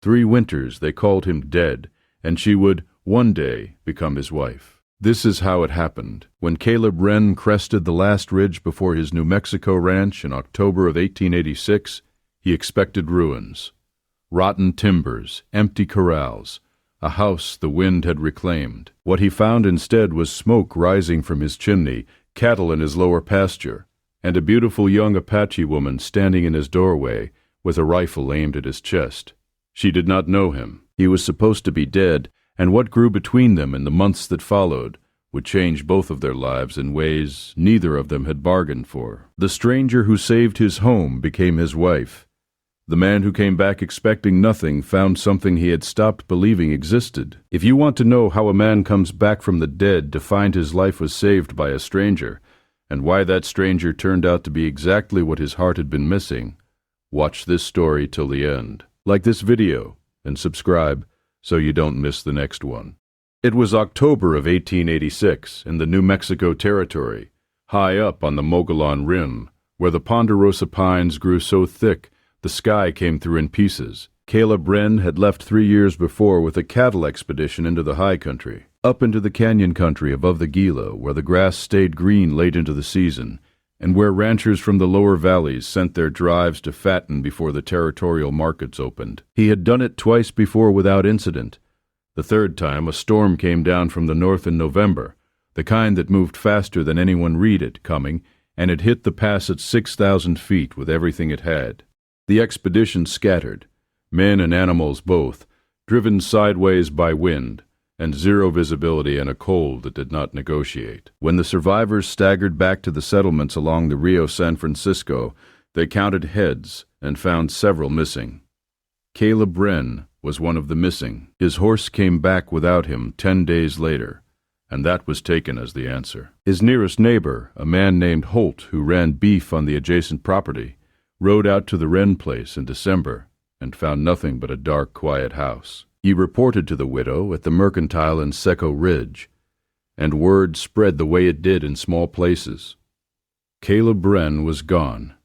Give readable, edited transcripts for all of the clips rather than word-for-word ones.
3 winters they called him dead, and she would one day become his wife. This is how it happened. When Caleb Wren crested the last ridge before his New Mexico ranch in October of 1886, he expected ruins. Rotten timbers, empty corrals, a house the wind had reclaimed. What he found instead was smoke rising from his chimney, cattle in his lower pasture, and a beautiful young Apache woman standing in his doorway with a rifle aimed at his chest. She did not know him. He was supposed to be dead, and what grew between them in the months that followed would change both of their lives in ways neither of them had bargained for. The stranger who saved his home became his wife. The man who came back expecting nothing found something he had stopped believing existed. If you want to know how a man comes back from the dead to find his life was saved by a stranger, and why that stranger turned out to be exactly what his heart had been missing, watch this story till the end. Like this video and subscribe so you don't miss the next one. It was October of 1886 in the New Mexico Territory, high up on the Mogollon Rim, where the ponderosa pines grew so thick the sky came through in pieces. Caleb Wren had left 3 years before with a cattle expedition into the high country, up into the canyon country above the Gila, where the grass stayed green late into the season, and where ranchers from the lower valleys sent their drives to fatten before the territorial markets opened. He had done it twice before without incident. The third time a storm came down from the north in November, the kind that moved faster than anyone read it coming, and it hit the pass at 6,000 feet with everything it had. The expedition scattered, men and animals both, driven sideways by wind, and zero visibility and a cold that did not negotiate. When the survivors staggered back to the settlements along the Rio San Francisco, they counted heads and found several missing. Caleb Wren was one of the missing. His horse came back without him 10 days later, and that was taken as the answer. His nearest neighbor, a man named Holt who ran beef on the adjacent property, rode out to the Wren place in December and found nothing but a dark, quiet house. He reported to the widow at the Mercantile in Seco Ridge, and word spread the way it did in small places. Caleb Wren was gone,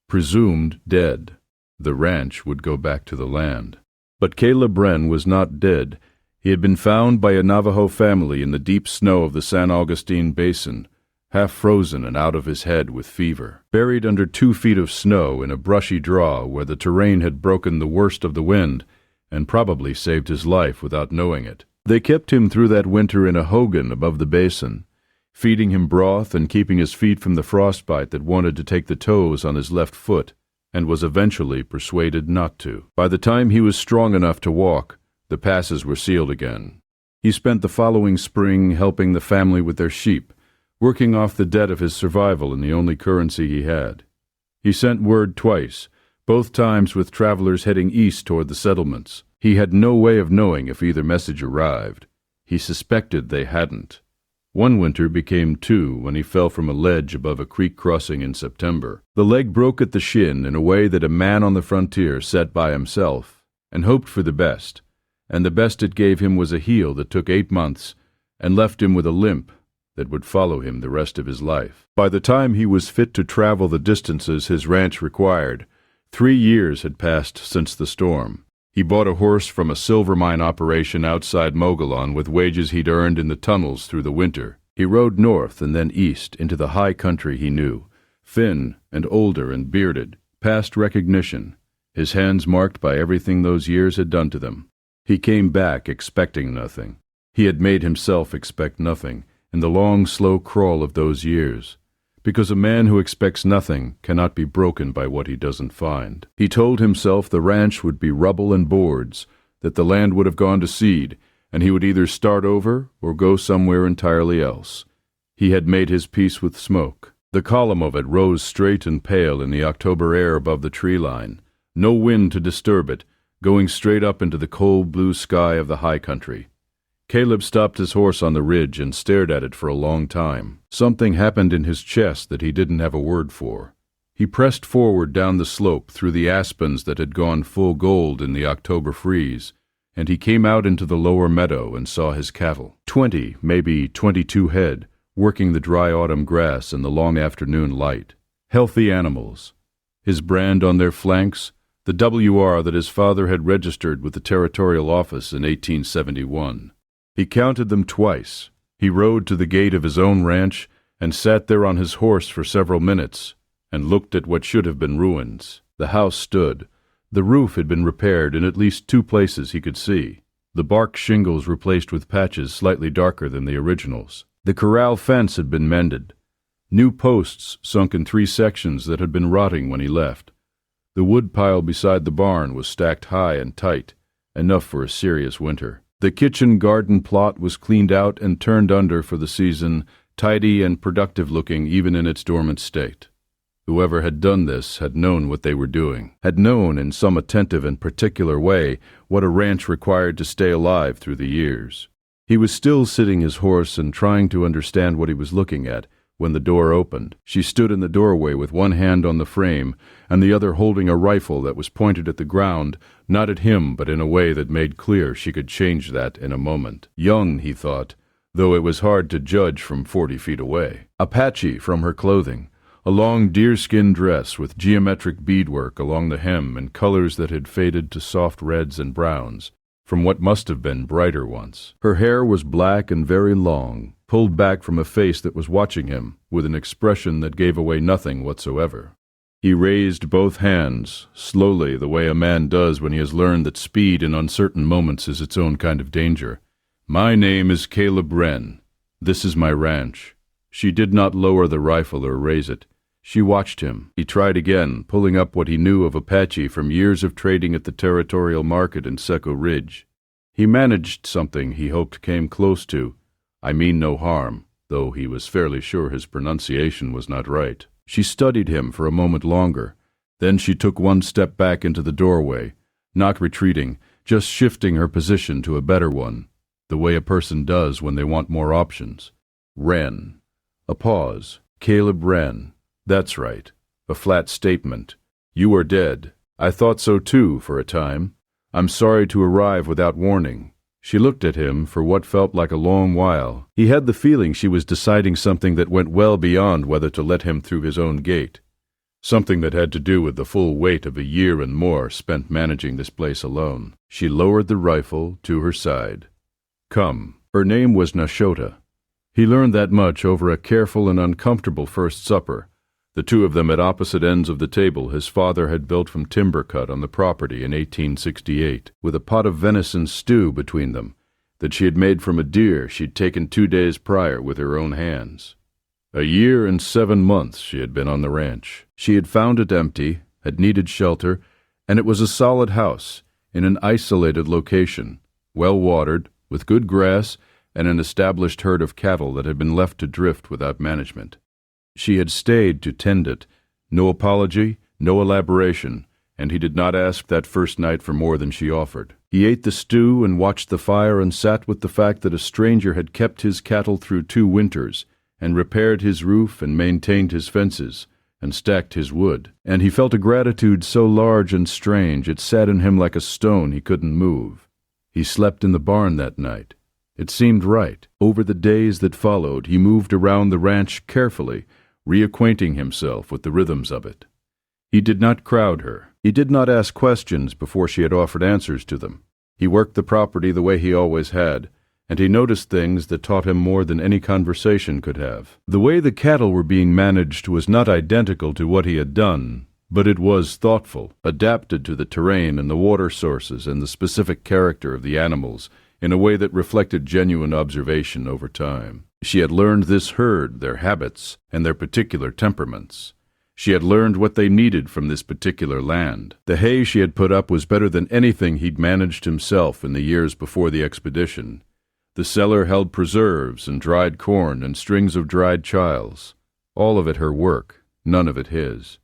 presumed dead. The ranch would go back to the land. But Caleb Wren was not dead. He had been found by a Navajo family in the deep snow of the San Augustine Basin, half frozen and out of his head with fever, buried under 2 feet of snow in a brushy draw where the terrain had broken the worst of the wind and probably saved his life without knowing it. They kept him through that winter in a hogan above the basin, feeding him broth and keeping his feet from the frostbite that wanted to take the toes on his left foot, and was eventually persuaded not to. By the time he was strong enough to walk, the passes were sealed again. He spent the following spring helping the family with their sheep, working off the debt of his survival in the only currency he had. He sent word twice, both times with travelers heading east toward the settlements. He had no way of knowing if either message arrived. He suspected they hadn't. One winter became 2 when he fell from a ledge above a creek crossing in September. The leg broke at the shin in a way that a man on the frontier sat by himself and hoped for the best, and the best it gave him was a heel that took 8 months and left him with a limp that would follow him the rest of his life. By the time he was fit to travel the distances his ranch required, 3 years had passed since the storm. He bought a horse from a silver mine operation outside Mogollon with wages he'd earned in the tunnels through the winter. He rode north and then east into the high country he knew, thin and older and bearded, past recognition, his hands marked by everything those years had done to them. He came back expecting nothing. He had made himself expect nothing in the long, slow crawl of those years, because a man who expects nothing cannot be broken by what he doesn't find. He told himself the ranch would be rubble and boards, that the land would have gone to seed, and he would either start over or go somewhere entirely else. He had made his peace with smoke. The column of it rose straight and pale in the October air above the tree line, no wind to disturb it, going straight up into the cold blue sky of the high country. Caleb stopped his horse on the ridge and stared at it for a long time. Something happened in his chest that he didn't have a word for. He pressed forward down the slope through the aspens that had gone full gold in the October freeze, and he came out into the lower meadow and saw his cattle. 20, maybe 22 head, working the dry autumn grass in the long afternoon light. Healthy animals. His brand on their flanks, the WR that his father had registered with the Territorial Office in 1871. He counted them twice. He rode to the gate of his own ranch and sat there on his horse for several minutes and looked at what should have been ruins. The house stood. The roof had been repaired in at least 2 places he could see, the bark shingles replaced with patches slightly darker than the originals. The corral fence had been mended. New posts sunk in 3 sections that had been rotting when he left. The wood pile beside the barn was stacked high and tight, enough for a serious winter. The kitchen garden plot was cleaned out and turned under for the season, tidy and productive looking even in its dormant state. Whoever had done this had known what they were doing, had known in some attentive and particular way what a ranch required to stay alive through the years. He was still sitting his horse and trying to understand what he was looking at when the door opened. She stood in the doorway with one hand on the frame and the other holding a rifle that was pointed at the ground, not at him but in a way that made clear she could change that in a moment. Young, he thought, though it was hard to judge from 40 feet away. Apache from her clothing. A long deerskin dress with geometric beadwork along the hem in colors that had faded to soft reds and browns, from what must have been brighter once. Her hair was black and very long, pulled back from a face that was watching him with an expression that gave away nothing whatsoever. He raised both hands, slowly, the way a man does when he has learned that speed in uncertain moments is its own kind of danger. "My name is Caleb Wren. This is my ranch." She did not lower the rifle or raise it. She watched him. He tried again, pulling up what he knew of Apache from years of trading at the Territorial Market in Seco Ridge. He managed something he hoped came close to "I mean no harm," though he was fairly sure his pronunciation was not right. She studied him for a moment longer. Then she took one step back into the doorway, not retreating, just shifting her position to a better one, the way a person does when they want more options. Wren. A pause. Caleb Wren. That's right. A flat statement. "You are dead. I thought so too for a time. I'm sorry to arrive without warning." She looked at him for what felt like a long while. He had the feeling she was deciding something that went well beyond whether to let him through his own gate. Something that had to do with the full weight of a year and more spent managing this place alone. She lowered the rifle to her side. "Come." Her name was Nashota. He learned that much over a careful and uncomfortable first supper. The 2 of them at opposite ends of the table his father had built from timber cut on the property in 1868, with a pot of venison stew between them that she had made from a deer she'd taken 2 days prior with her own hands. A year and 7 months she had been on the ranch. She had found it empty, had needed shelter, and it was a solid house in an isolated location, well watered, with good grass and an established herd of cattle that had been left to drift without management. She had stayed to tend it. No apology, no elaboration, and he did not ask that first night for more than she offered. He ate the stew and watched the fire and sat with the fact that a stranger had kept his cattle through 2 winters and repaired his roof and maintained his fences and stacked his wood. And he felt a gratitude so large and strange it sat in him like a stone he couldn't move. He slept in the barn that night. It seemed right. Over the days that followed, he moved around the ranch carefully, reacquainting himself with the rhythms of it. He did not crowd her. He did not ask questions before she had offered answers to them. He worked the property the way he always had, and he noticed things that taught him more than any conversation could have. The way the cattle were being managed was not identical to what he had done, but it was thoughtful, adapted to the terrain and the water sources and the specific character of the animals in a way that reflected genuine observation over time. She had learned this herd, their habits, and their particular temperaments. She had learned what they needed from this particular land. The hay she had put up was better than anything he'd managed himself in the years before the expedition. The cellar held preserves and dried corn and strings of dried chiles. All of it her work, none of it his.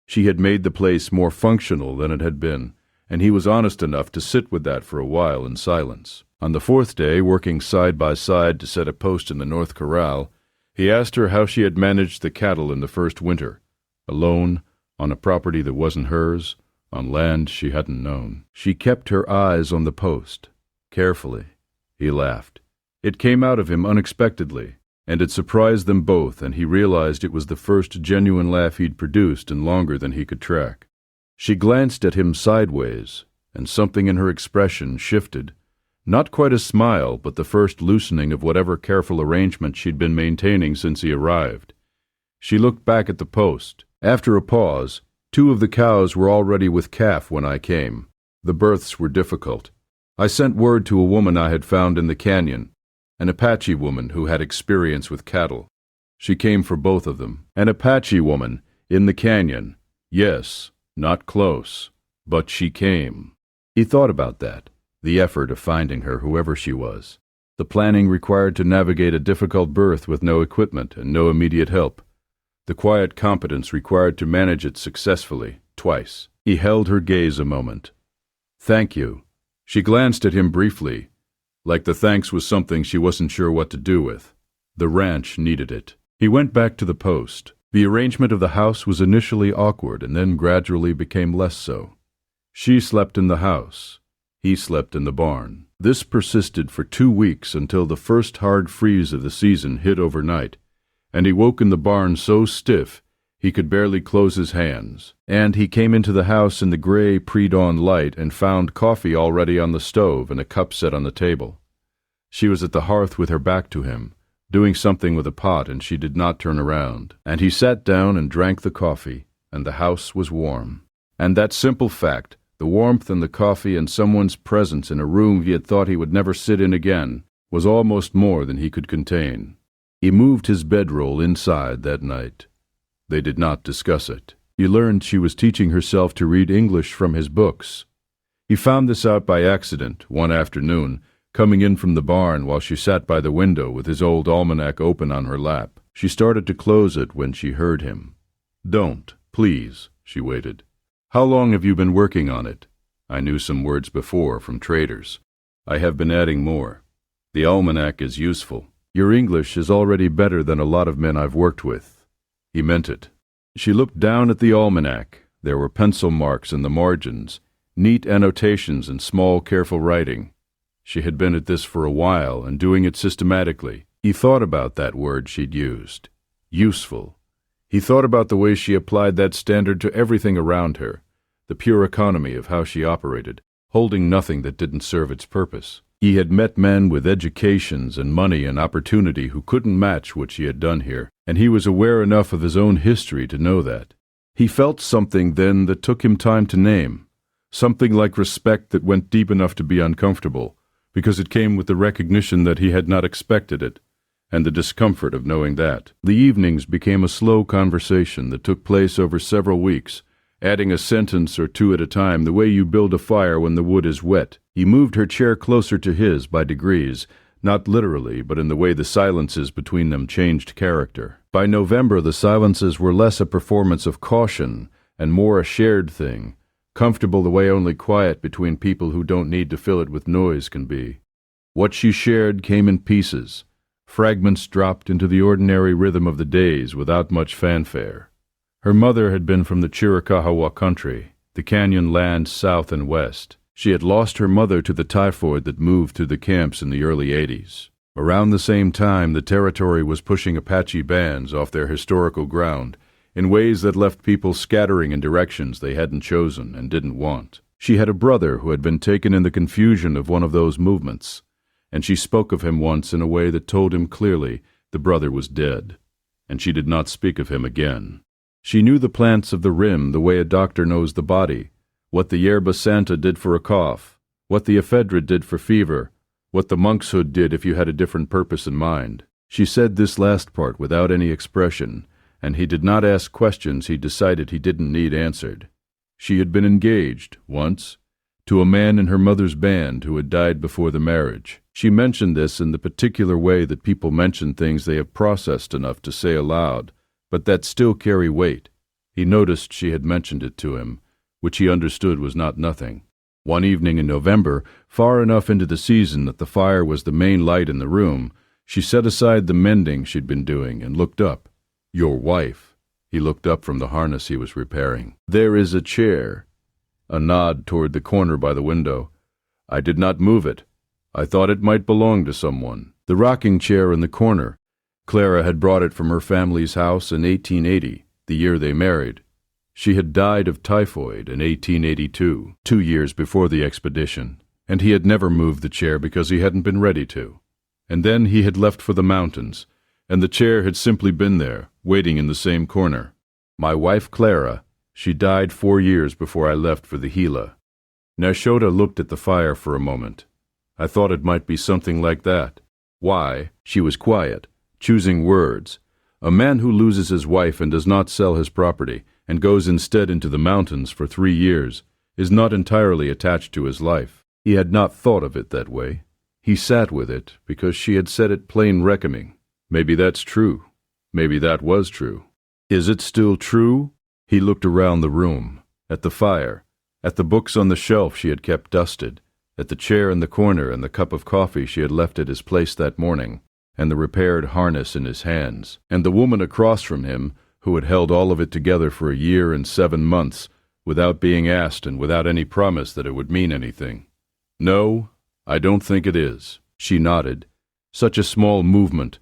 She had made the place more functional than it had been, and he was honest enough to sit with that for a while in silence. On the 4th day, working side by side to set a post in the north corral, he asked her how she had managed the cattle in the first winter, alone, on a property that wasn't hers, on land she hadn't known. She kept her eyes on the post, carefully. He laughed. It came out of him unexpectedly, and it surprised them both, and he realized it was the first genuine laugh he'd produced in longer than he could track. She glanced at him sideways, and something in her expression shifted. Not quite a smile, but the first loosening of whatever careful arrangement she'd been maintaining since he arrived. She looked back at the post. After a pause, 2 of the cows were already with calf when I came. The births were difficult. I sent word to a woman I had found in the canyon, an Apache woman who had experience with cattle. She came for both of them. An Apache woman, in the canyon. Yes, not close, but she came. He thought about that, the effort of finding her, whoever she was. The planning required to navigate a difficult birth with no equipment and no immediate help. The quiet competence required to manage it successfully, twice. He held her gaze a moment. Thank you. She glanced at him briefly, like the thanks was something she wasn't sure what to do with. The ranch needed it. He went back to the post. The arrangement of the house was initially awkward and then gradually became less so. She slept in the house. He slept in the barn. This persisted for 2 weeks until the first hard freeze of the season hit overnight, and he woke in the barn so stiff he could barely close his hands. And he came into the house in the gray pre-dawn light and found coffee already on the stove and a cup set on the table. She was at the hearth with her back to him, doing something with a pot, and she did not turn around. And he sat down and drank the coffee, and the house was warm. And that simple fact, the warmth and the coffee and someone's presence in a room he had thought he would never sit in again, was almost more than he could contain. He moved his bedroll inside that night. They did not discuss it. He learned she was teaching herself to read English from his books. He found this out by accident, one afternoon, coming in from the barn while she sat by the window with his old almanac open on her lap. She started to close it when she heard him. Don't, please, she waited. How long have you been working on it? I knew some words before from traders. I have been adding more. The almanac is useful. Your English is already better than a lot of men I've worked with. He meant it. She looked down at the almanac. There were pencil marks in the margins, neat annotations and small, careful writing. She had been at this for a while and doing it systematically. He thought about that word she'd used. Useful. He thought about the way she applied that standard to everything around her, the pure economy of how she operated, holding nothing that didn't serve its purpose. He had met men with educations and money and opportunity who couldn't match what she had done here, and he was aware enough of his own history to know that. He felt something then that took him time to name, something like respect that went deep enough to be uncomfortable, because it came with the recognition that he had not expected it, and the discomfort of knowing that. The evenings became a slow conversation that took place over several weeks, adding a sentence or two at a time, the way you build a fire when the wood is wet. He moved her chair closer to his by degrees, not literally, but in the way the silences between them changed character. By November, the silences were less a performance of caution and more a shared thing, comfortable the way only quiet between people who don't need to fill it with noise can be. What she shared came in pieces. Fragments dropped into the ordinary rhythm of the days without much fanfare. Her mother had been from the Chiricahua country, the canyon lands south and west. She had lost her mother to the typhoid that moved through the camps in the early 80s. Around the same time, the territory was pushing Apache bands off their historical ground in ways that left people scattering in directions they hadn't chosen and didn't want. She had a brother who had been taken in the confusion of one of those movements, and she spoke of him once in a way that told him clearly the brother was dead, and she did not speak of him again. She knew the plants of the rim the way a doctor knows the body, what the yerba santa did for a cough, what the ephedra did for fever, what the monk's hood did if you had a different purpose in mind. She said this last part without any expression, and he did not ask questions he decided he didn't need answered. She had been engaged, once, to a man in her mother's band who had died before the marriage. She mentioned this in the particular way that people mention things they have processed enough to say aloud, but that still carry weight. He noticed she had mentioned it to him, which he understood was not nothing. One evening in November, far enough into the season that the fire was the main light in the room, she set aside the mending she'd been doing and looked up. Your wife. He looked up from the harness he was repairing. There is a chair. A nod toward the corner by the window. I did not move it. I thought it might belong to someone. The rocking chair in the corner. Clara had brought it from her family's house in 1880, the year they married. She had died of typhoid in 1882, 2 years before the expedition, and he had never moved the chair because he hadn't been ready to. And then he had left for the mountains, and the chair had simply been there, waiting in the same corner. My wife Clara, she died 4 years before I left for the Gila. Nashota looked at the fire for a moment. I thought it might be something like that. Why? She was quiet, choosing words. A man who loses his wife and does not sell his property, and goes instead into the mountains for 3 years, is not entirely attached to his life. He had not thought of it that way. He sat with it because she had said it plain reckoning. Maybe that's true. Maybe that was true. Is it still true? He looked around the room, at the fire, at the books on the shelf she had kept dusted, at the chair in the corner and the cup of coffee she had left at his place that morning, and the repaired harness in his hands, and the woman across from him who had held all of it together for a year and 7 months, without being asked and without any promise that it would mean anything. No, I don't think it is. She nodded. Such a small movement,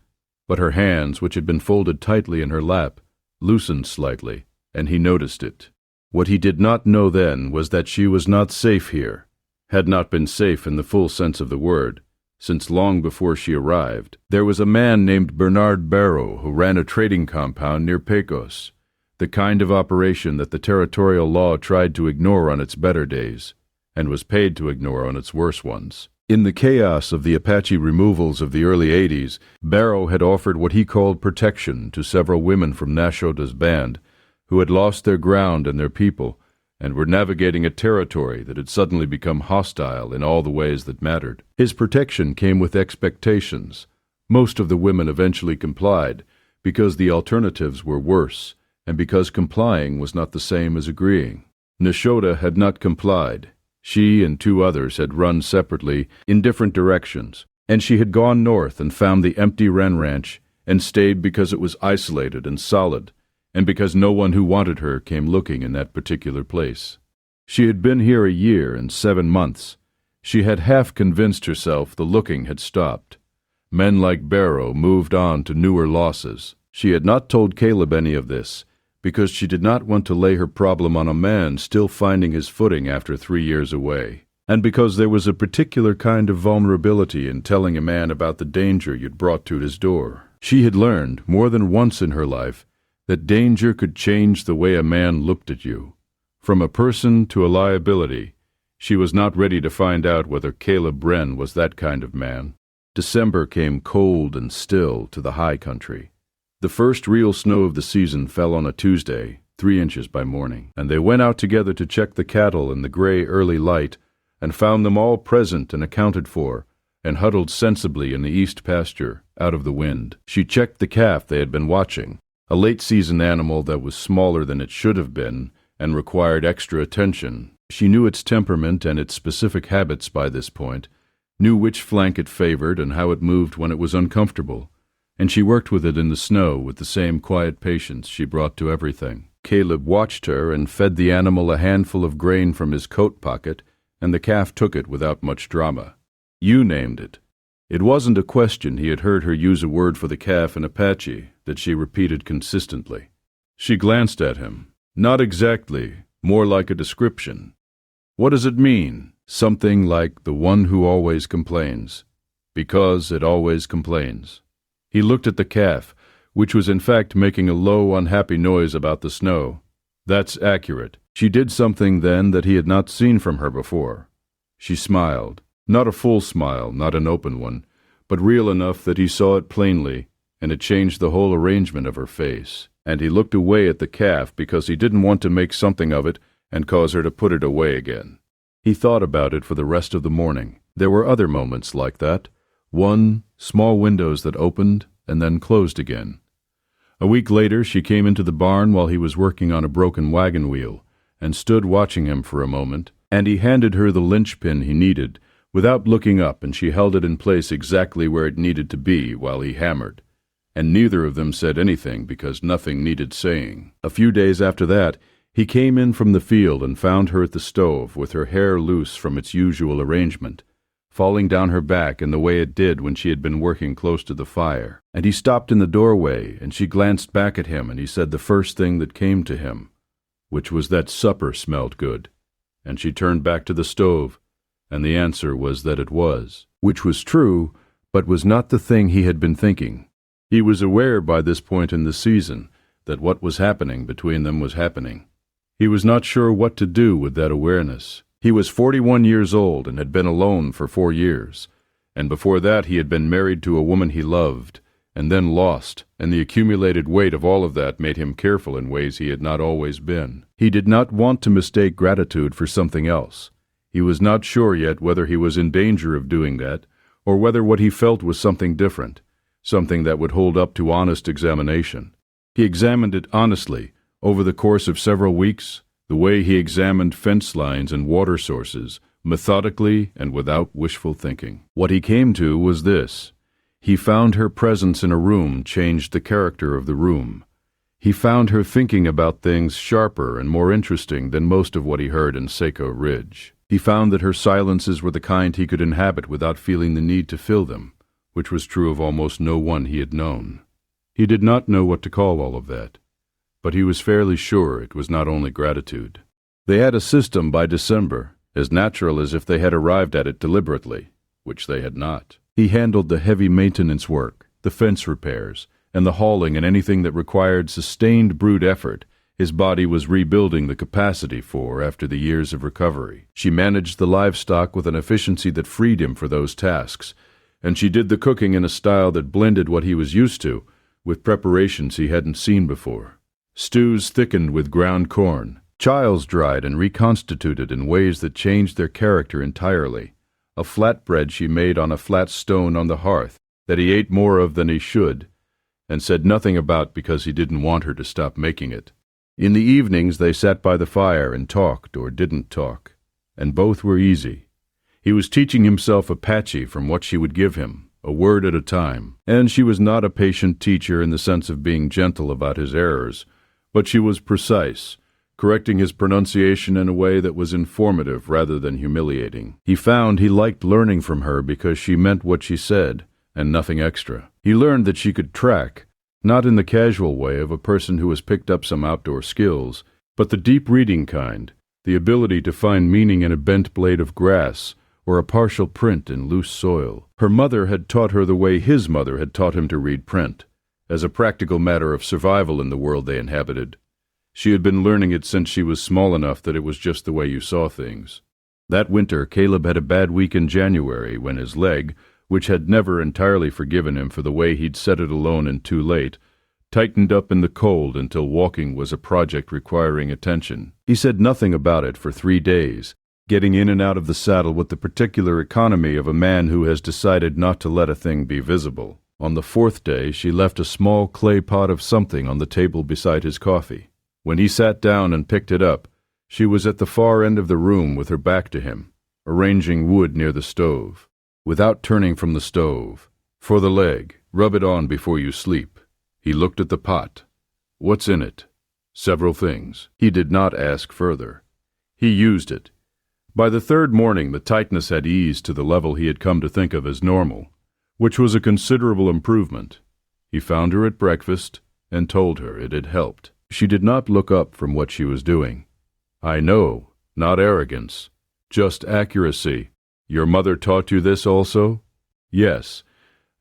but her hands, which had been folded tightly in her lap, loosened slightly, and he noticed it. What he did not know then was that she was not safe here, had not been safe in the full sense of the word, since long before she arrived. There was a man named Bernard Barrow who ran a trading compound near Pecos, the kind of operation that the territorial law tried to ignore on its better days, and was paid to ignore on its worse ones. In the chaos of the Apache removals of the early 80s, Barrow had offered what he called protection to several women from Nashota's band, who had lost their ground and their people, and were navigating a territory that had suddenly become hostile in all the ways that mattered. His protection came with expectations. Most of the women eventually complied, because the alternatives were worse, and because complying was not the same as agreeing. Nashota had not complied. She and 2 others had run separately in different directions, and she had gone north and found the empty Wren ranch and stayed because it was isolated and solid, and because no one who wanted her came looking in that particular place. She had been here a year and 7 months. She had half convinced herself the looking had stopped. Men like Barrow moved on to newer losses. She had not told Caleb any of this, because she did not want to lay her problem on a man still finding his footing after 3 years away, and because there was a particular kind of vulnerability in telling a man about the danger you'd brought to his door. She had learned, more than once in her life, that danger could change the way a man looked at you. From a person to a liability, she was not ready to find out whether Caleb Wren was that kind of man. December came cold and still to the high country. The first real snow of the season fell on a Tuesday, 3 inches by morning, and they went out together to check the cattle in the gray early light, and found them all present and accounted for, and huddled sensibly in the east pasture, out of the wind. She checked the calf they had been watching, a late-season animal that was smaller than it should have been and required extra attention. She knew its temperament and its specific habits by this point, knew which flank it favored and how it moved when it was uncomfortable, and she worked with it in the snow with the same quiet patience she brought to everything. Caleb watched her and fed the animal a handful of grain from his coat pocket, and the calf took it without much drama. You named it. It wasn't a question he had heard her use a word for the calf in Apache that she repeated consistently. She glanced at him. Not exactly, more like a description. What does it mean? Something like the one who always complains, because it always complains. He looked at the calf, which was in fact making a low, unhappy noise about the snow. That's accurate. She did something then that he had not seen from her before. She smiled. Not a full smile, not an open one, but real enough that he saw it plainly, and it changed the whole arrangement of her face. And he looked away at the calf because he didn't want to make something of it and cause her to put it away again. He thought about it for the rest of the morning. There were other moments like that. One, small windows that opened and then closed again. A week later she came into the barn while he was working on a broken wagon wheel, and stood watching him for a moment, and he handed her the linchpin he needed, without looking up, and she held it in place exactly where it needed to be while he hammered. And neither of them said anything because nothing needed saying. A few days after that, he came in from the field and found her at the stove with her hair loose from its usual arrangement, falling down her back in the way it did when she had been working close to the fire. And he stopped in the doorway, and she glanced back at him, and he said the first thing that came to him. which was that supper smelled good, and she turned back to the stove, and the answer was that it was, which was true, but was not the thing he had been thinking. He was aware by this point in the season that what was happening between them was happening. He was not sure what to do with that awareness. He was 41 years old and had been alone for 4 years, and before that he had been married to a woman he loved, and then lost, and the accumulated weight of all of that made him careful in ways he had not always been. He did not want to mistake gratitude for something else. He was not sure yet whether he was in danger of doing that, or whether what he felt was something different, something that would hold up to honest examination. He examined it honestly, over the course of several weeks, the way he examined fence lines and water sources, methodically and without wishful thinking. What he came to was this. He found her presence in a room changed the character of the room. He found her thinking about things sharper and more interesting than most of what he heard in Saco Ridge. He found that her silences were the kind he could inhabit without feeling the need to fill them, which was true of almost no one he had known. He did not know what to call all of that, but he was fairly sure it was not only gratitude. They had a system by December, as natural as if they had arrived at it deliberately, which they had not. He handled the heavy maintenance work, the fence repairs, and the hauling and anything that required sustained brute effort his body was rebuilding the capacity for after the years of recovery. She managed the livestock with an efficiency that freed him for those tasks, and she did the cooking in a style that blended what he was used to with preparations he hadn't seen before. Stews thickened with ground corn, chiles dried and reconstituted in ways that changed their character entirely. A flatbread she made on a flat stone on the hearth that he ate more of than he should, and said nothing about because he didn't want her to stop making it. In the evenings they sat by the fire and talked or didn't talk, and both were easy. He was teaching himself Apache from what she would give him, a word at a time, and she was not a patient teacher in the sense of being gentle about his errors, but she was precise, correcting his pronunciation in a way that was informative rather than humiliating. He found he liked learning from her because she meant what she said, and nothing extra. He learned that she could track, not in the casual way of a person who has picked up some outdoor skills, but the deep reading kind, the ability to find meaning in a bent blade of grass or a partial print in loose soil. Her mother had taught her the way his mother had taught him to read print, as a practical matter of survival in the world they inhabited. She had been learning it since she was small enough that it was just the way you saw things. That winter, Caleb had a bad week in January when his leg, which had never entirely forgiven him for the way he'd set it alone and too late, tightened up in the cold until walking was a project requiring attention. He said nothing about it for 3 days, getting in and out of the saddle with the particular economy of a man who has decided not to let a thing be visible. On the 4th day, she left a small clay pot of something on the table beside his coffee. When he sat down and picked it up, she was at the far end of the room with her back to him, arranging wood near the stove. Without turning from the stove, "For the leg, rub it on before you sleep." He looked at the pot. "What's in it?" "Several things." He did not ask further. He used it. By the 3rd morning the tightness had eased to the level he had come to think of as normal, which was a considerable improvement. He found her at breakfast and told her it had helped. She did not look up from what she was doing. "I know, not arrogance, just accuracy. Your mother taught you this also?" "Yes,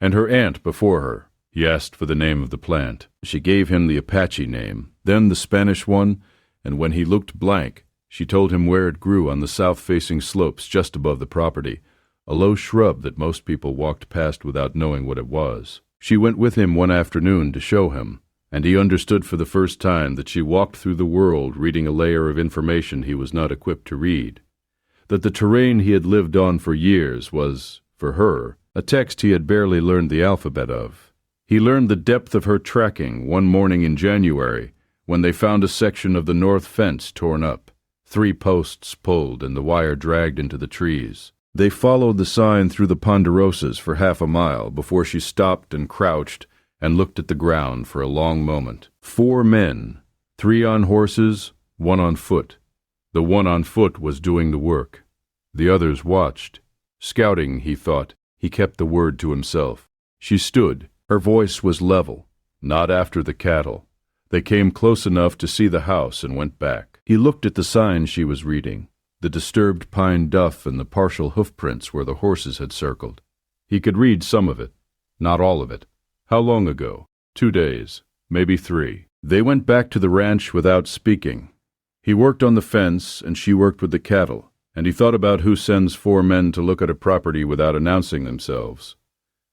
and her aunt before her." He asked for the name of the plant. She gave him the Apache name, then the Spanish one, and when he looked blank, she told him where it grew on the south-facing slopes just above the property, a low shrub that most people walked past without knowing what it was. She went with him one afternoon to show him, and he understood for the first time that she walked through the world reading a layer of information he was not equipped to read, that the terrain he had lived on for years was, for her, a text he had barely learned the alphabet of. He learned the depth of her tracking one morning in January when they found a section of the north fence torn up, 3 posts pulled and the wire dragged into the trees. They followed the sign through the ponderosas for half a mile before she stopped and crouched and looked at the ground for a long moment. 4 men, 3 on horses, 1 on foot. The one on foot was doing the work. The others watched. Scouting, he thought. He kept the word to himself. She stood. Her voice was level. "Not after the cattle. They came close enough to see the house and went back." He looked at the signs she was reading, the disturbed pine duff and the partial hoofprints where the horses had circled. He could read some of it, not all of it. How long ago? 2 days, maybe 3. They went back to the ranch without speaking. He worked on the fence and she worked with the cattle, and he thought about who sends 4 men to look at a property without announcing themselves.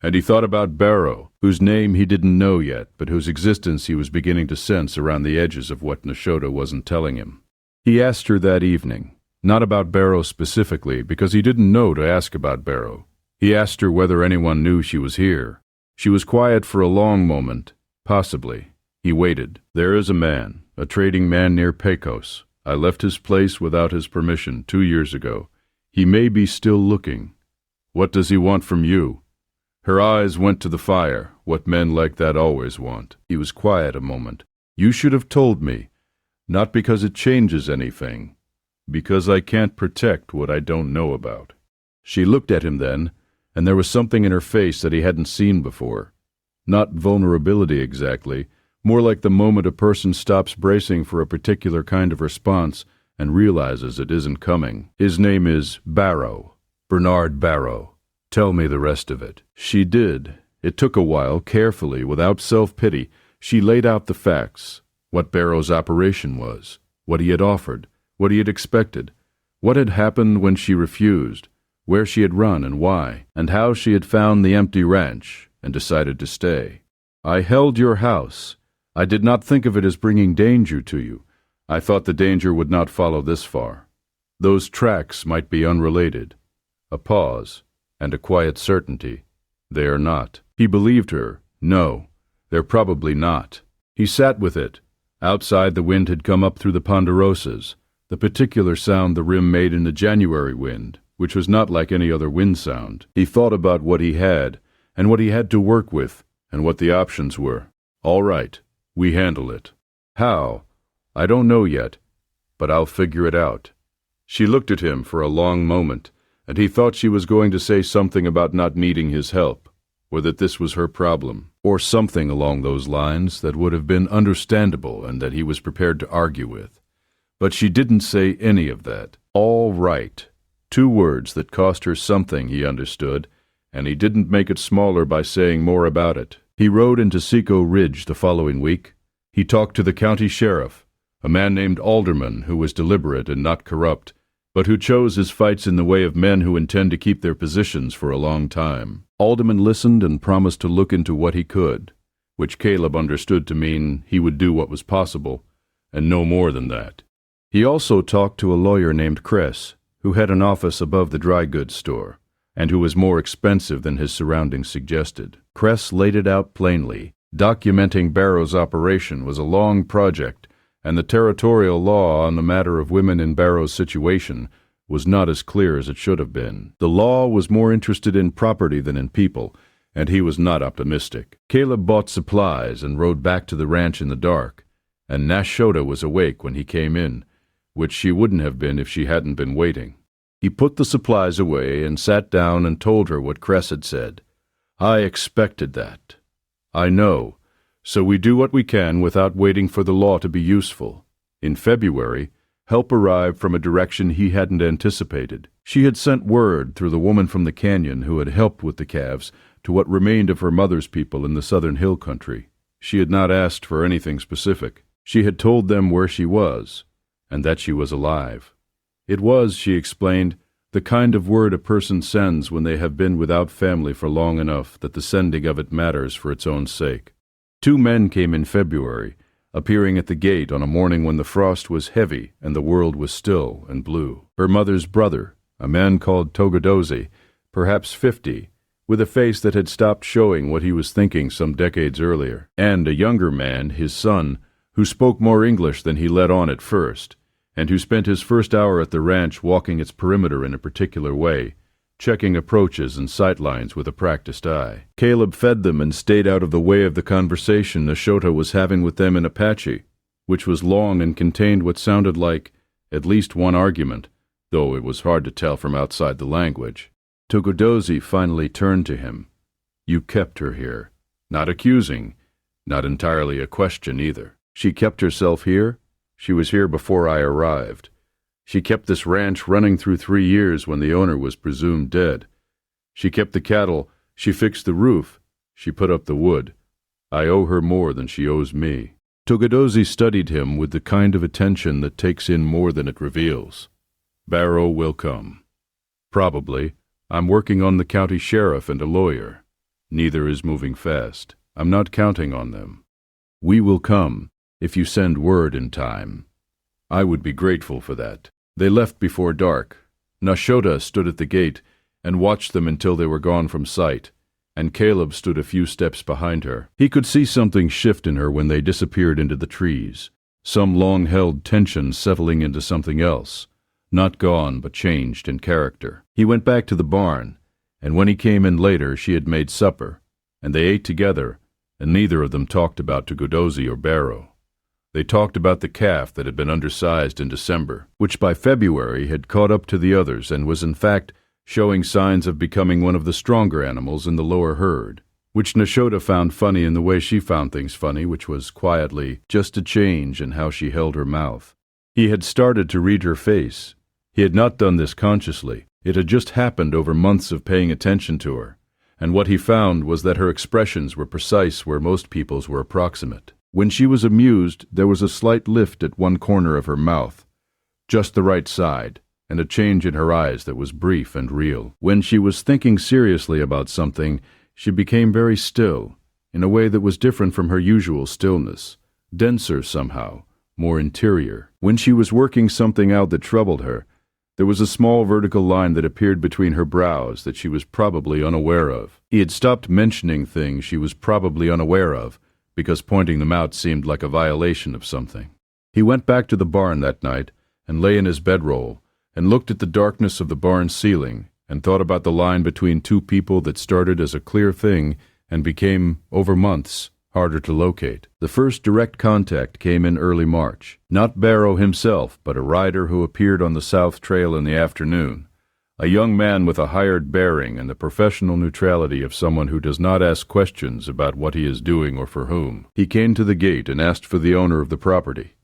And he thought about Barrow, whose name he didn't know yet, but whose existence he was beginning to sense around the edges of what Nashota wasn't telling him. He asked her that evening, not about Barrow specifically, because he didn't know to ask about Barrow. He asked her whether anyone knew she was here. She was quiet for a long moment. Possibly. He waited. There is a man, a trading man near Pecos. I left his place without his permission 2 years ago. He may be still looking. What does he want from you? Her eyes went to the fire, what men like that always want. He was quiet a moment. You should have told me. Not because it changes anything. Because I can't protect what I don't know about. She looked at him then, and there was something in her face that he hadn't seen before. Not vulnerability exactly, more like the moment a person stops bracing for a particular kind of response and realizes it isn't coming. His name is Barrow, Bernard Barrow. Tell me the rest of it. She did. It took a while, carefully, without self-pity. She laid out the facts, what Barrow's operation was, what he had offered, what he had expected, what had happened when she refused, where she had run and why, and how she had found the empty ranch and decided to stay. I held your house. I did not think of it as bringing danger to you. I thought the danger would not follow this far. Those tracks might be unrelated. A pause, and a quiet certainty. They are not. He believed her. No, they're probably not. He sat with it. Outside the wind had come up through the ponderosas, the particular sound the rim made in the January wind, which was not like any other wind sound. He thought about what he had, and what he had to work with, and what the options were. All right, we handle it. How? I don't know yet, but I'll figure it out. She looked at him for a long moment, and he thought she was going to say something about not needing his help, or that this was her problem, or something along those lines that would have been understandable and that he was prepared to argue with. But she didn't say any of that. All right. 2 words that cost her something, he understood, and he didn't make it smaller by saying more about it. He rode into Seco Ridge the following week. He talked to the county sheriff, a man named Alderman who was deliberate and not corrupt, but who chose his fights in the way of men who intend to keep their positions for a long time. Alderman listened and promised to look into what he could, which Caleb understood to mean he would do what was possible, and no more than that. He also talked to a lawyer named Kress, who had an office above the dry goods store, and who was more expensive than his surroundings suggested. Kress laid it out plainly. Documenting Barrow's operation was a long project, and the territorial law on the matter of women in Barrow's situation was not as clear as it should have been. The law was more interested in property than in people, and he was not optimistic. Caleb bought supplies and rode back to the ranch in the dark, and Nashota was awake when he came in, which she wouldn't have been if she hadn't been waiting. He put the supplies away and sat down and told her what Kress had said. I expected that. I know. So we do what we can without waiting for the law to be useful. In February, help arrived from a direction he hadn't anticipated. She had sent word through the woman from the canyon who had helped with the calves to what remained of her mother's people in the southern hill country. She had not asked for anything specific. She had told them where she was, and that she was alive. It was, she explained, the kind of word a person sends when they have been without family for long enough that the sending of it matters for its own sake. 2 men came in February, appearing at the gate on a morning when the frost was heavy and the world was still and blue. Her mother's brother, a man called Togodozi, perhaps 50, with a face that had stopped showing what he was thinking some decades earlier, and a younger man, his son, who spoke more English than he let on at first, and who spent his first hour at the ranch walking its perimeter in a particular way, checking approaches and sightlines with a practiced eye. Caleb fed them and stayed out of the way of the conversation Nashota was having with them in Apache, which was long and contained what sounded like at least one argument, though it was hard to tell from outside the language. Togodozi finally turned to him. You kept her here. Not accusing, not entirely a question either. She kept herself here? She was here before I arrived. She kept this ranch running through 3 years when the owner was presumed dead. She kept the cattle, she fixed the roof, she put up the wood. I owe her more than she owes me." Togodosee studied him with the kind of attention that takes in more than it reveals. "Barrow will come. Probably. I'm working on the county sheriff and a lawyer. Neither is moving fast. I'm not counting on them. We will come, if you send word in time. I would be grateful for that." They left before dark. Nashota stood at the gate and watched them until they were gone from sight, and Caleb stood a few steps behind her. He could see something shift in her when they disappeared into the trees, some long-held tension settling into something else, not gone but changed in character. He went back to the barn, and when he came in later she had made supper, and they ate together, and neither of them talked about Togodosee or Barrow. They talked about the calf that had been undersized in December, which by February had caught up to the others and was in fact showing signs of becoming one of the stronger animals in the lower herd, which Nashota found funny in the way she found things funny, which was quietly just a change in how she held her mouth. He had started to read her face. He had not done this consciously. It had just happened over months of paying attention to her, and what he found was that her expressions were precise where most people's were approximate. When she was amused, there was a slight lift at one corner of her mouth, just the right side, and a change in her eyes that was brief and real. When she was thinking seriously about something, she became very still, in a way that was different from her usual stillness, denser somehow, more interior. When she was working something out that troubled her, there was a small vertical line that appeared between her brows that she was probably unaware of. He had stopped mentioning things she was probably unaware of, because pointing them out seemed like a violation of something. He went back to the barn that night and lay in his bedroll and looked at the darkness of the barn ceiling and thought about the line between two people that started as a clear thing and became, over months, harder to locate. The first direct contact came in early March. Not Barrow himself, but a rider who appeared on the South Trail in the afternoon. A young man with a hired bearing and the professional neutrality of someone who does not ask questions about what he is doing or for whom. He came to the gate and asked for the owner of the property.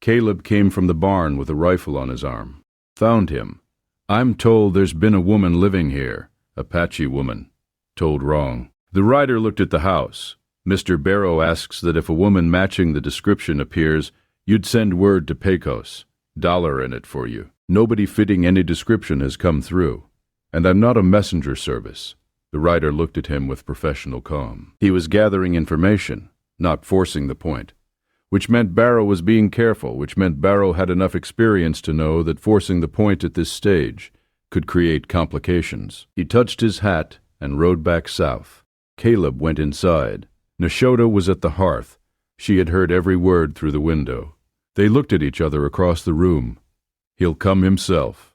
Caleb came from the barn with a rifle on his arm. "Found him. I'm told there's been a woman living here. Apache woman. Told wrong." The rider looked at the house. "Mr. Barrow asks that if a woman matching the description appears, you'd send word to Pecos. $1 in it for you. Nobody fitting any description has come through, and I'm not a messenger service." The rider looked at him with professional calm. He was gathering information, not forcing the point, which meant Barrow was being careful, which meant Barrow had enough experience to know that forcing the point at this stage could create complications. He touched his hat and rode back south. Caleb went inside. Nashota was at the hearth. She had heard every word through the window. They looked at each other across the room. "He'll come himself."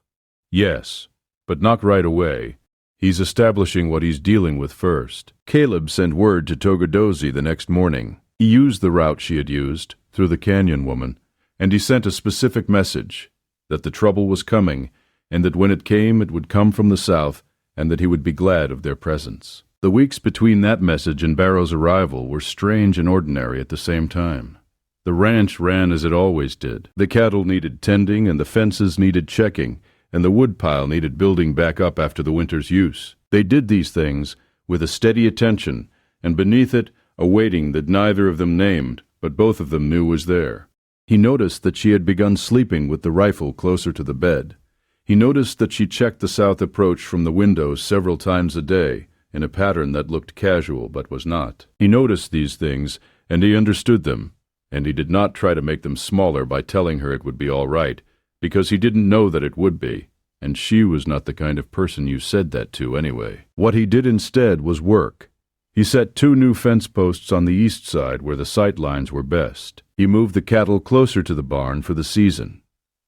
"Yes, but not right away. He's establishing what he's dealing with first." Caleb sent word to Togodosee the next morning. He used the route she had used, through the canyon woman, and he sent a specific message, that the trouble was coming, and that when it came it would come from the south, and that he would be glad of their presence. The weeks between that message and Barrow's arrival were strange and ordinary at the same time. The ranch ran as it always did. The cattle needed tending, and the fences needed checking, and the woodpile needed building back up after the winter's use. They did these things with a steady attention, and beneath it a waiting that neither of them named, but both of them knew was there. He noticed that she had begun sleeping with the rifle closer to the bed. He noticed that she checked the south approach from the windows several times a day, in a pattern that looked casual but was not. He noticed these things, and he understood them, and he did not try to make them smaller by telling her it would be all right, because he didn't know that it would be, and she was not the kind of person you said that to anyway. What he did instead was work. He set 2 new fence posts on the east side where the sight lines were best. He moved the cattle closer to the barn for the season.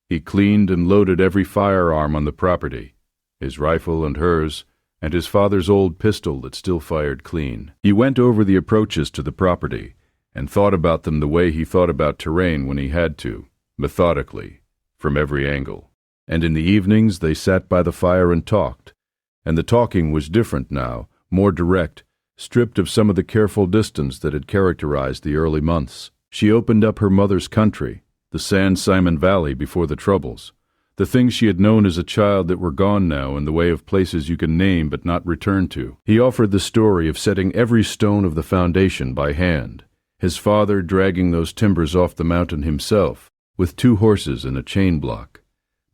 He cleaned and loaded every firearm on the property, his rifle and hers, and his father's old pistol that still fired clean. He went over the approaches to the property, and thought about them the way he thought about terrain when he had to, methodically, from every angle. And in the evenings they sat by the fire and talked, and the talking was different now, more direct, stripped of some of the careful distance that had characterized the early months. She opened up her mother's country, the San Simon Valley before the Troubles, the things she had known as a child that were gone now in the way of places you can name but not return to. He offered the story of setting every stone of the foundation by hand, his father dragging those timbers off the mountain himself, with 2 horses and a chain block,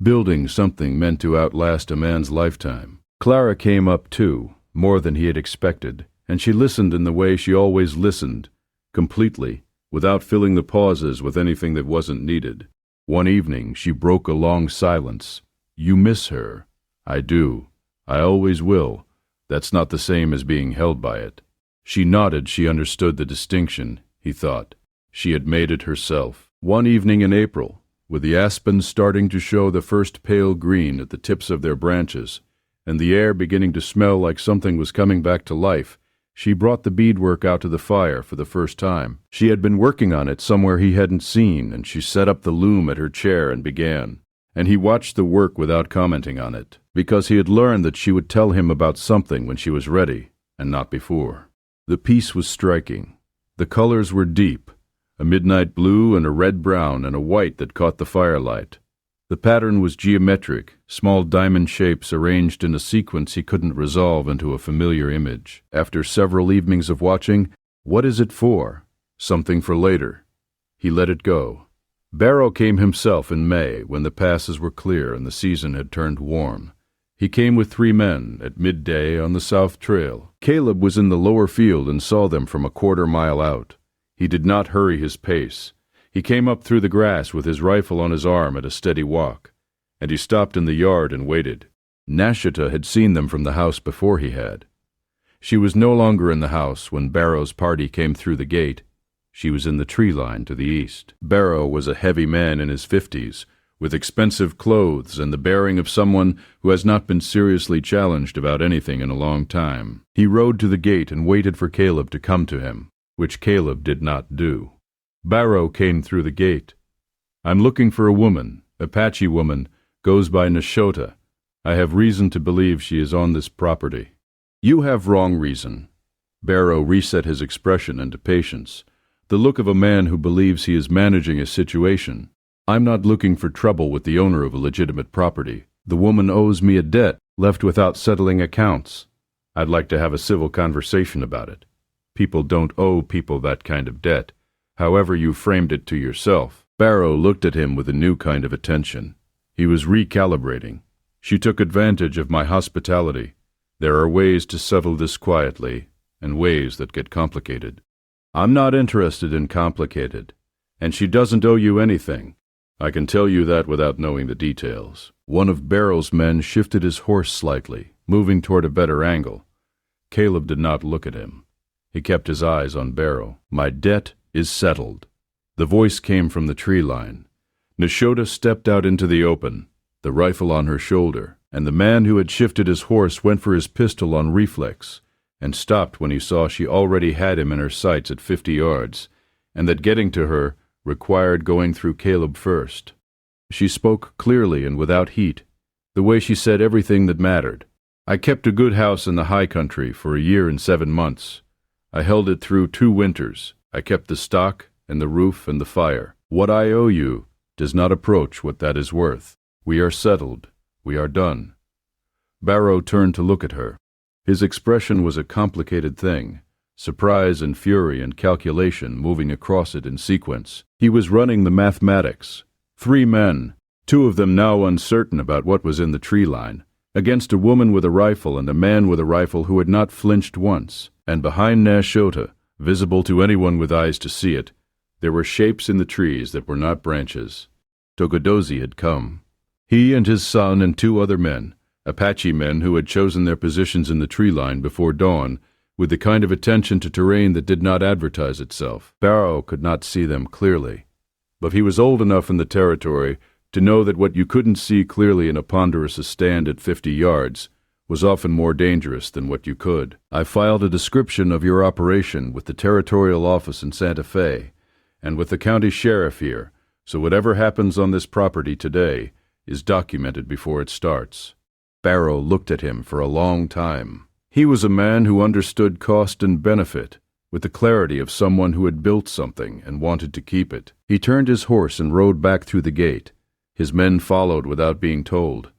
building something meant to outlast a man's lifetime. Clara came up too, more than he had expected, and she listened in the way she always listened, completely, without filling the pauses with anything that wasn't needed. One evening she broke a long silence. "You miss her." "I do. I always will. That's not the same as being held by it." She nodded. She understood the distinction, he thought. She had made it herself. One evening in April, with the aspens starting to show the first pale green at the tips of their branches, and the air beginning to smell like something was coming back to life, she brought the beadwork out to the fire for the first time. She had been working on it somewhere he hadn't seen, and she set up the loom at her chair and began. And he watched the work without commenting on it, because he had learned that she would tell him about something when she was ready, and not before. The piece was striking. The colors were deep, a midnight blue and a red-brown and a white that caught the firelight. The pattern was geometric, small diamond shapes arranged in a sequence he couldn't resolve into a familiar image. After several evenings of watching, "What is it for?" "Something for later." He let it go. Barrow came himself in May, when the passes were clear and the season had turned warm. He came with 3 men at midday on the South Trail. Caleb was in the lower field and saw them from a quarter-mile out. He did not hurry his pace. He came up through the grass with his rifle on his arm at a steady walk, and he stopped in the yard and waited. Nashita had seen them from the house before he had. She was no longer in the house when Barrow's party came through the gate. She was in the tree line to the east. Barrow was a heavy man in his 50s, with expensive clothes and the bearing of someone who has not been seriously challenged about anything in a long time. He rode to the gate and waited for Caleb to come to him, which Caleb did not do. Barrow came through the gate. "I'm looking for a woman, Apache woman, goes by Nashota. I have reason to believe she is on this property." "You have wrong reason." Barrow reset his expression into patience, the look of a man who believes he is managing a situation. "I'm not looking for trouble with the owner of a legitimate property. The woman owes me a debt, left without settling accounts. I'd like to have a civil conversation about it. People don't owe people that kind of debt, however you framed it to yourself." Barrow looked at him with a new kind of attention. He was recalibrating. "She took advantage of my hospitality. There are ways to settle this quietly, and ways that get complicated." "I'm not interested in complicated, and she doesn't owe you anything. I can tell you that without knowing the details." One of Barrow's men shifted his horse slightly, moving toward a better angle. Caleb did not look at him. He kept his eyes on Barrow. "My debt is settled." The voice came from the tree line. Nashota stepped out into the open, the rifle on her shoulder, and the man who had shifted his horse went for his pistol on reflex, and stopped when he saw she already had him in her sights at 50 yards, and that getting to her required going through Caleb first. She spoke clearly and without heat, the way she said everything that mattered. "I kept a good house in the high country for a year and 7 months. I held it through 2 winters. I kept the stock and the roof and the fire. What I owe you does not approach what that is worth. We are settled. We are done." Barrow turned to look at her. His expression was a complicated thing, surprise and fury and calculation moving across it in sequence. He was running the mathematics. 3 men, 2 of them now uncertain about what was in the tree line, against a woman with a rifle and a man with a rifle who had not flinched once, and behind Nashota, visible to anyone with eyes to see it, there were shapes in the trees that were not branches. Togodozi had come. He and his son and 2 other men, Apache men who had chosen their positions in the tree line before dawn, with the kind of attention to terrain that did not advertise itself. Barrow could not see them clearly, but he was old enough in the territory to know that what you couldn't see clearly in a ponderous stand at 50 yards was often more dangerous than what you could. "I filed a description of your operation with the territorial office in Santa Fe and with the county sheriff here, so whatever happens on this property today is documented before it starts." Barrow looked at him for a long time. He was a man who understood cost and benefit, with the clarity of someone who had built something and wanted to keep it. He turned his horse and rode back through the gate. His men followed without being told.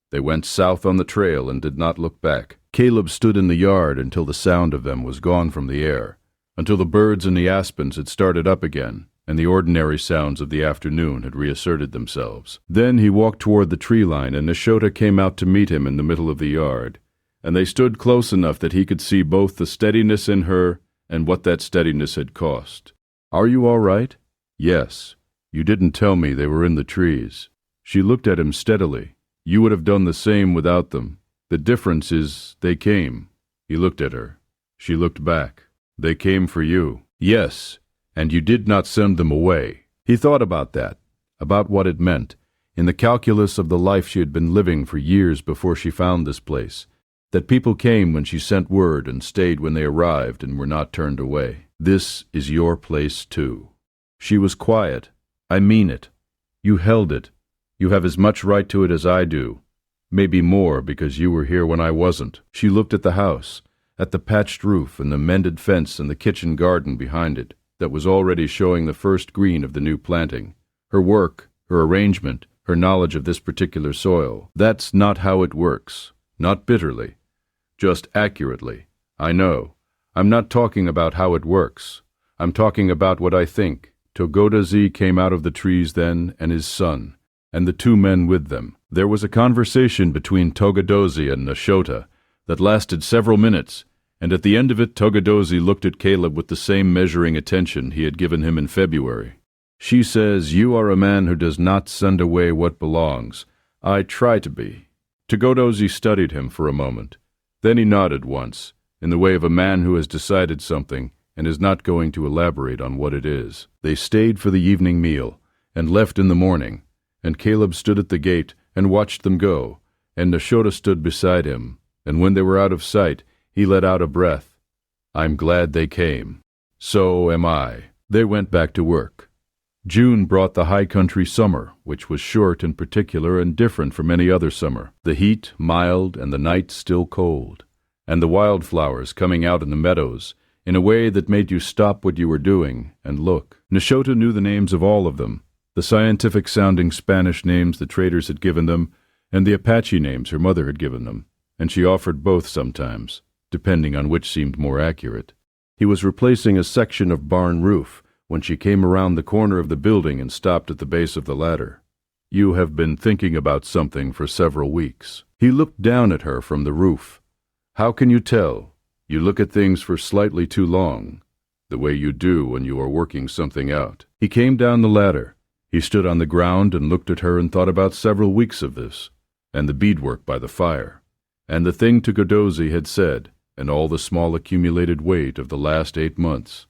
They went south on the trail and did not look back. Caleb stood in the yard until the sound of them was gone from the air, until the birds in the aspens had started up again, and the ordinary sounds of the afternoon had reasserted themselves. Then he walked toward the tree line, and Nashota came out to meet him in the middle of the yard, and they stood close enough that he could see both the steadiness in her and what that steadiness had cost. "Are you all right?" "Yes. You didn't tell me they were in the trees." She looked at him steadily. "You would have done the same without them. The difference is they came." He looked at her. She looked back. "They came for you." "Yes, and you did not send them away." He thought about that, about what it meant, in the calculus of the life she had been living for years before she found this place, that people came when she sent word and stayed when they arrived and were not turned away. "This is your place, too." She was quiet. "I mean it. You held it. You have as much right to it as I do. Maybe more, because you were here when I wasn't." She looked at the house, at the patched roof and the mended fence and the kitchen garden behind it, that was already showing the first green of the new planting. Her work, her arrangement, her knowledge of this particular soil. "That's not how it works. Not bitterly. Just accurately. I know. I'm not talking about how it works. I'm talking about what I think. Togodazi came out of the trees then, and his son, and the two men with them. There was a conversation between Togodazi and Nashota that lasted several minutes, and at the end of it Togodazi looked at Caleb with the same measuring attention he had given him in February. "She says, you are a man who does not send away what belongs. I try to be." Togodazi studied him for a moment. Then he nodded once, in the way of a man who has decided something and is not going to elaborate on what it is. They stayed for the evening meal, and left in the morning, and Caleb stood at the gate and watched them go, and Nashota stood beside him, and when they were out of sight, he let out a breath. "I'm glad they came." "So am I." They went back to work. June brought the high country summer, which was short in particular and different from any other summer. The heat mild and the night still cold, and the wildflowers coming out in the meadows in a way that made you stop what you were doing and look. Nashota knew the names of all of them, the scientific-sounding Spanish names the traders had given them, and the Apache names her mother had given them, and she offered both sometimes, depending on which seemed more accurate. He was replacing a section of barn roof when she came around the corner of the building and stopped at the base of the ladder. "You have been thinking about something for several weeks." He looked down at her from the roof. "How can you tell? You look at things for slightly too long, the way you do when you are working something out." He came down the ladder. He stood on the ground and looked at her and thought about several weeks of this, and the beadwork by the fire, and the thing Togodazi had said, and all the small accumulated weight of the last 8 months.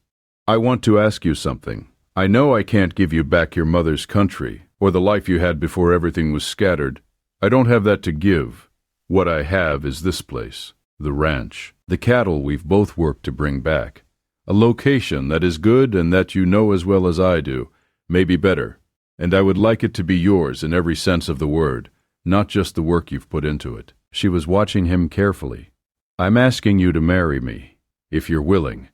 "I want to ask you something. I know I can't give you back your mother's country, or the life you had before everything was scattered. I don't have that to give. What I have is this place, the ranch, the cattle we've both worked to bring back. A location that is good and that you know as well as I do, maybe better, and I would like it to be yours in every sense of the word, not just the work you've put into it." She was watching him carefully. "I'm asking you to marry me, if you're willing.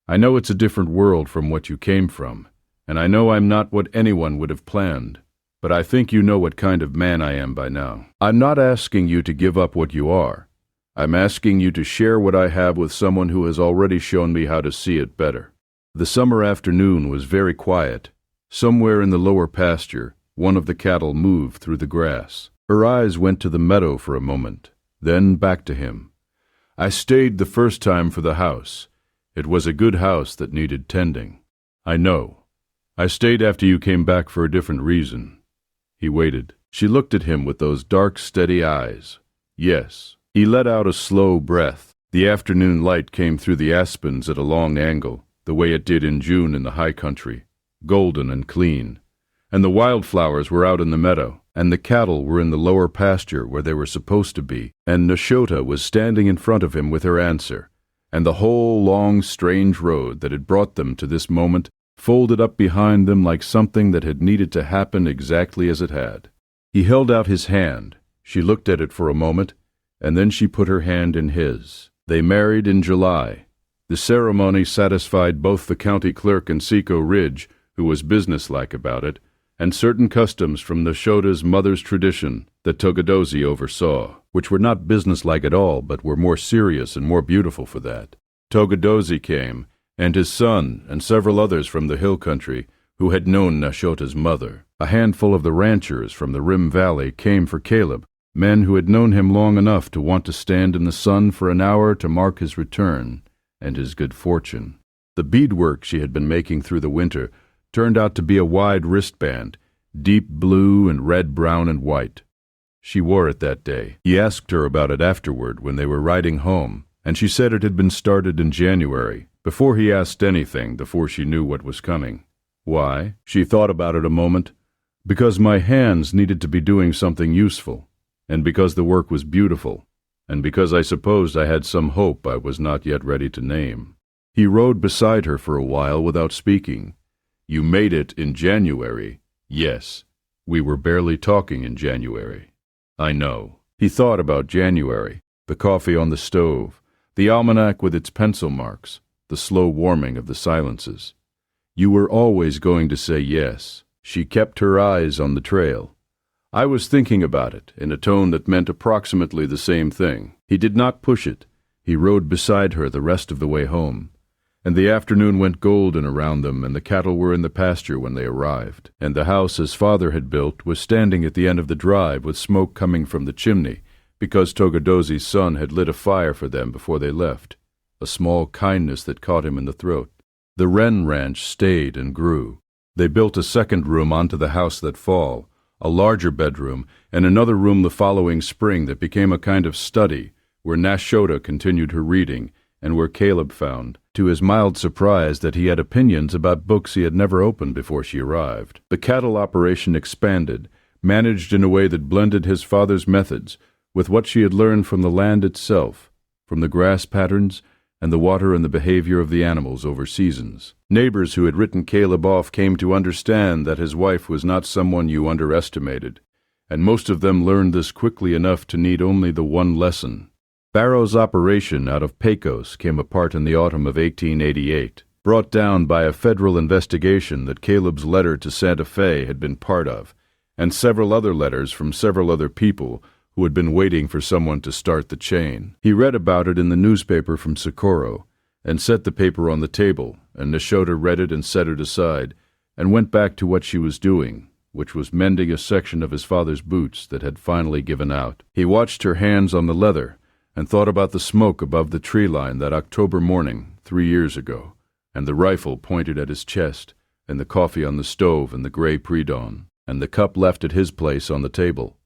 I know it's a different world from what you came from, and I know I'm not what anyone would have planned, but I think you know what kind of man I am by now. I'm not asking you to give up what you are. I'm asking you to share what I have with someone who has already shown me how to see it better." The summer afternoon was very quiet. Somewhere in the lower pasture, one of the cattle moved through the grass. Her eyes went to the meadow for a moment, then back to him. "I stayed the first time for the house. It was a good house that needed tending. I know. I stayed after you came back for a different reason." He waited. She looked at him with those dark, steady eyes. "Yes." He let out a slow breath. The afternoon light came through the aspens at a long angle, the way it did in June in the high country, golden and clean. And the wildflowers were out in the meadow, and the cattle were in the lower pasture where they were supposed to be, and Nashota was standing in front of him with her answer, and the whole long, strange road that had brought them to this moment folded up behind them like something that had needed to happen exactly as it had. He held out his hand. She looked at it for a moment, and then she put her hand in his. They married in July. The ceremony satisfied both the county clerk in Seco Ridge, who was businesslike about it, and certain customs from Nashota's mother's tradition that Togodosee oversaw, which were not businesslike at all, but were more serious and more beautiful for that. Togodosee came, and his son, and several others from the hill country, who had known Nashota's mother. A handful of the ranchers from the Rim Valley came for Caleb, men who had known him long enough to want to stand in the sun for an hour to mark his return and his good fortune. The beadwork she had been making through the winter turned out to be a wide wristband, deep blue and red, brown, and white. She wore it that day. He asked her about it afterward when they were riding home, and she said it had been started in January, before he asked anything, before she knew what was coming. Why? She thought about it a moment. Because my hands needed to be doing something useful, and because the work was beautiful, and because I supposed I had some hope I was not yet ready to name. He rode beside her for a while without speaking. You made it in January. Yes. We were barely talking in January. I know. He thought about January, the coffee on the stove, the almanac with its pencil marks, the slow warming of the silences. You were always going to say yes. She kept her eyes on the trail. I was thinking about it, in a tone that meant approximately the same thing. He did not push it. He rode beside her the rest of the way home. And the afternoon went golden around them, and the cattle were in the pasture when they arrived. And the house his father had built was standing at the end of the drive with smoke coming from the chimney, because Togodosee's son had lit a fire for them before they left, a small kindness that caught him in the throat. The Wren ranch stayed and grew. They built a second room onto the house that fall, a larger bedroom, and another room the following spring that became a kind of study, where Nashota continued her reading, and where Caleb found, to his mild surprise, that he had opinions about books he had never opened before she arrived. The cattle operation expanded, managed in a way that blended his father's methods with what she had learned from the land itself, from the grass patterns, and the water and the behavior of the animals over seasons. Neighbors who had written Caleb off came to understand that his wife was not someone you underestimated, and most of them learned this quickly enough to need only the one lesson. Barrow's operation out of Pecos came apart in the autumn of 1888, brought down by a federal investigation that Caleb's letter to Santa Fe had been part of, and several other letters from several other people who had been waiting for someone to start the chain. He read about it in the newspaper from Socorro, and set the paper on the table, and Nashota read it and set it aside, and went back to what she was doing, which was mending a section of his father's boots that had finally given out. He watched her hands on the leather, and thought about the smoke above the tree line that October morning 3 years ago, and the rifle pointed at his chest, and the coffee on the stove in the gray pre-dawn, and the cup left at his place on the table.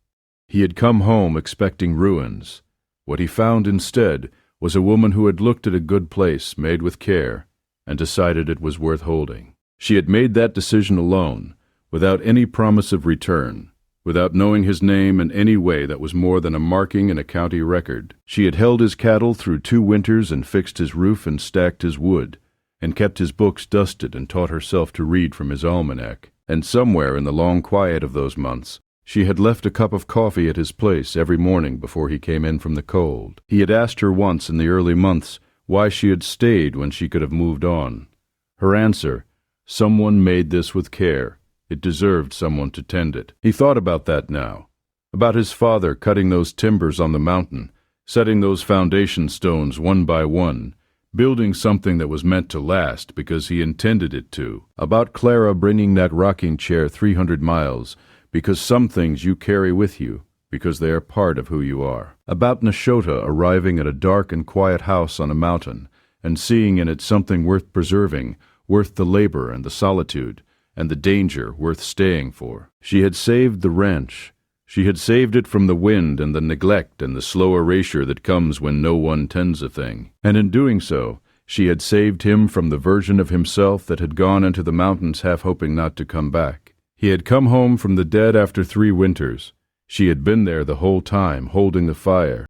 He had come home expecting ruins. What he found instead was a woman who had looked at a good place made with care and decided it was worth holding. She had made that decision alone, without any promise of return, without knowing his name in any way that was more than a marking in a county record. She had held his cattle through 2 winters and fixed his roof and stacked his wood, and kept his books dusted and taught herself to read from his almanac. And somewhere in the long quiet of those months, she had left a cup of coffee at his place every morning before he came in from the cold. He had asked her once in the early months why she had stayed when she could have moved on. Her answer, someone made this with care. It deserved someone to tend it. He thought about that now, about his father cutting those timbers on the mountain, setting those foundation stones one by one, building something that was meant to last because he intended it to, about Clara bringing that rocking chair 300 miles, because some things you carry with you, because they are part of who you are. About Nashota arriving at a dark and quiet house on a mountain, and seeing in it something worth preserving, worth the labor and the solitude, and the danger worth staying for. She had saved the ranch. She had saved it from the wind and the neglect and the slow erasure that comes when no one tends a thing. And in doing so, she had saved him from the version of himself that had gone into the mountains half hoping not to come back. He had come home from the dead after 3 winters. She had been there the whole time, holding the fire.